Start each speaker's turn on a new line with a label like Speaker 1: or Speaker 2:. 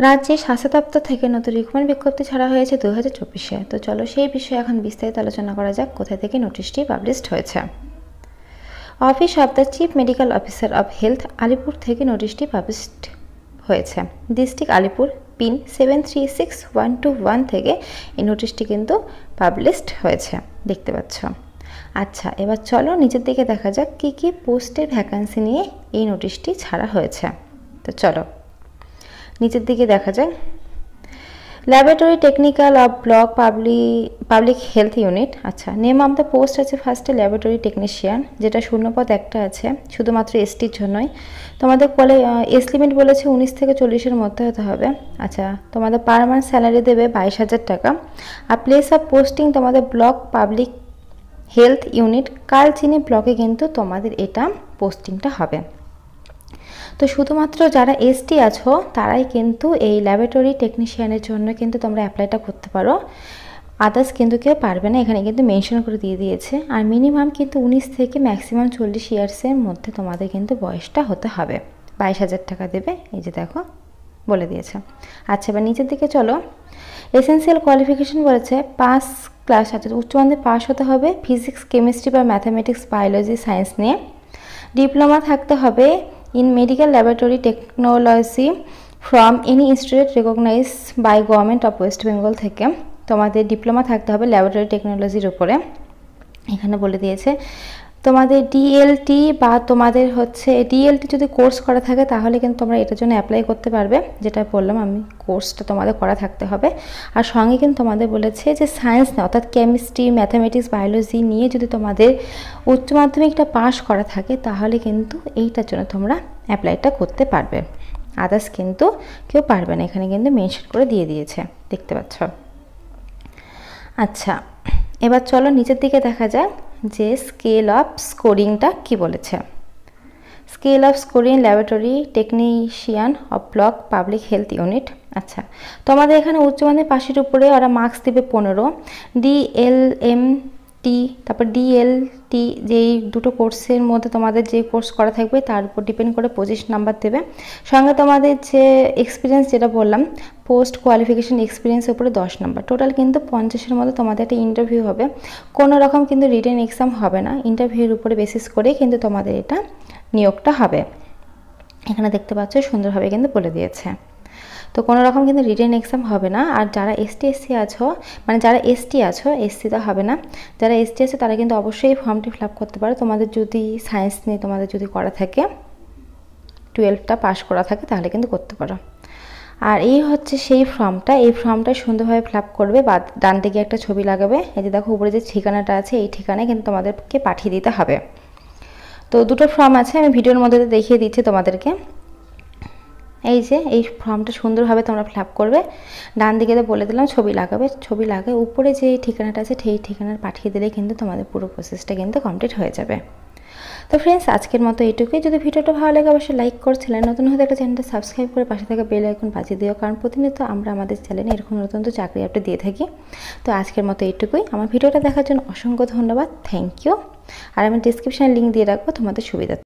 Speaker 1: রাজ্যে স্বাস্থ্য দপ্তর থেকে নতুন রিক্রুটমেন্ট বিজ্ঞপ্তি ছাড়া হয়েছে 2024-এ। তো চলো সেই বিষয়ে এখন বিস্তারিত আলোচনা করা যাক, কোথা থেকে নোটিশটি পাবলিশড হয়েছে। Office of the chief medical officer of health Alipur থেকে নোটিশটি পাবলিশড হয়েছে। ডিস্ট্রিক্ট আলিপুর পিন 736121 থেকে এই নোটিশটি কিন্তু পাবলিশড হয়েছে, দেখতে পাচ্ছ। আচ্ছা, এবার চলো নিচের দিকে দেখা যাক কী কী পোস্টের ভ্যাকান্সি নিয়ে এই নোটিশটি ছাড়া হয়েছে। তো চলো নিচের দিকে দেখা যায়। Laboratory technical of block public health unit. আচ্ছা, নেম অফ দ্য পোস্ট আছে ফার্স্টে ল্যাবরেটরি টেকনিশিয়ান, যেটা শূন্যপদ একটা আছে, শুধুমাত্র এসটির জন্যই। তোমাদের এজ লিমিট বলেছে 19 থেকে 40-এর মধ্যে হতে হবে। আচ্ছা, তোমাদের পার মান্থ স্যালারি দেবে 22,000 টাকা। আর প্লেস অফ পোস্টিং তোমাদের block public health unit Kalchini ব্লকে কিন্তু তোমাদের এটা পোস্টিংটা হবে। তো শুধুমাত্র যারা এসটি আছো তারাই কিন্তু এই ল্যাবরেটরি টেকনিশিয়ানের জন্য কিন্তু তোমরা অ্যাপ্লাইটা করতে পারো, আদার্স কিন্তু কেউ পারবে না, এখানে কিন্তু মেনশন করে দিয়ে দিয়েছে। আর মিনিমাম কিন্তু 19 থেকে ম্যাক্সিমাম 40 ইয়ার্সের মধ্যে তোমাদের কিন্তু বয়সটা হতে হবে। 22,000 টাকা দেবে, এই যে দেখো বলে দিয়েছে। আচ্ছা, এবার নিচের দিকে চলো। এসেন্সিয়াল কোয়ালিফিকেশন বলেছে পাস ক্লাস, অর্থাৎ উচ্চমাধ্যমিক পাস হতে হবে ফিজিক্স, কেমিস্ট্রি বা ম্যাথামেটিক্স, বায়োলজি, সায়েন্স নিয়ে। ডিপ্লোমা থাকতে হবে in medical laboratory technology from any institute recognise by government of West Bengal থেকে তোমাদের ডিপ্লোমা থাকতে হবে ল্যাবরেটরি টেকনোলজির উপরে। এখানে বলে দিয়েছে তোমাদের ডিএলটি বা তোমাদের হচ্ছে ডিএলটি যদি কোর্স করা থাকে তাহলে কিন্তু তোমরা এটার জন্য অ্যাপ্লাই করতে পারবে, যেটা বললাম আমি, কোর্সটা তোমাদের করা থাকতে হবে। আর সঙ্গে কিন্তু তোমাদের বলেছে যে সায়েন্স না, অর্থাৎ কেমিস্ট্রি, ম্যাথামেটিক্স, বায়োলজি নিয়ে যদি তোমাদের উচ্চ মাধ্যমিকটা পাস করা থাকে তাহলে কিন্তু এইটার জন্য তোমরা অ্যাপ্লাইটা করতে পারবে, আদার্স কিন্তু কেউ পারবে না, এখানে কিন্তু মেনশন করে দিয়ে দিয়েছে, দেখতে পাচ্ছ। আচ্ছা, এবার চলো নিচের দিকে দেখা যায় যে স্কেল অফ স্কোরিংটা কি বলেছে। Scale of scoring laboratory technician of block public health unit. আচ্ছা, তোমাদের এখানে উচ্চমাধ্যমিক পাশের উপরে ওরা মার্কস দেবে 15, ডিএলএমটি তারপর ডিএলটি, যেই দুটো কোর্সের মধ্যে তোমাদের যে কোর্স করা থাকবে তার উপর ডিপেন্ড করে 25 নাম্বার দেবে। সঙ্গে তোমাদের যে এক্সপিরিয়েন্স যেটা বললাম, পোস্ট কোয়ালিফিকেশন এক্সপিরিয়েন্সের উপরে 10 নাম্বার, টোটাল কিন্তু 50-এর মধ্যে তোমাদের একটা ইন্টারভিউ হবে। কোনো রকম কিন্তু রিটেন এক্সাম হবে না, ইন্টারভিউর উপরে বেসিস করে কিন্তু তোমাদের এটা নিয়োগটা হবে। এখানে দেখতে পাচ্ছ সুন্দরভাবে কিন্তু বলে দিয়েছে। তো কোনো রকম কিন্তু রিটেন এক্সাম হবে না। আর যারা এসটি আছো, মানে যারা এসটি আছো, এসসি তো হবে না, যারা এসটি আছে তারা কিন্তু অবশ্যই ফর্মটি ফিল আপ করতে পারো। তোমাদের যদি সায়েন্স নিয়ে তোমাদের যদি করা থাকে, 12টা পাস করা থাকে তাহলে কিন্তু করতে পারো। আর এই হচ্ছে সেই ফর্মটা, এই ফর্মটা সুন্দরভাবে ফিল আপ করবে, বা ডান দিকে একটা ছবি লাগাবে, এই যে দেখো উপরে যে ঠিকানাটা আছে এই ঠিকানায় কিন্তু তোমাদেরকে পাঠিয়ে দিতে হবে। তো দুটো ফর্ম আছে, আমি ভিডিওর মধ্যে দেখিয়ে দিচ্ছি তোমাদেরকে। এই যে এই ফর্মটা সুন্দরভাবে তোমরা ফিল আপ করবে, ডান দিকে তো বলে দিলাম ছবি লাগাবে, ছবি লাগায় উপরে যে ঠিকানাটা আছে সেই ঠিকানার পাঠিয়ে দিলে কিন্তু তোমাদের পুরো প্রসেসটা কিন্তু কমপ্লিট হয়ে যাবে। তো ফ্রেন্ডস, আজকের মতো এইটুকুই। যদি ভিডিওটা ভালো লাগে অবশ্যই লাইক করছিলেন, নতুন হতে একটা চ্যানেলটা সাবস্ক্রাইব করে পাশে থাকা বেল আইকন বাজিয়ে দিও, কারণ প্রতিনিয়ত আমরা আমাদের চ্যানেলে এরকম নতুন চাকরি আপডেট দিয়ে থাকি। তো আজকের মতো এইটুকুই। আমার ভিডিওটা দেখার জন্য অসংখ্য ধন্যবাদ, থ্যাংক ইউ। আর আমি ডিসক্রিপশানে লিঙ্ক দিয়ে রাখবো তোমাদের সুবিধা।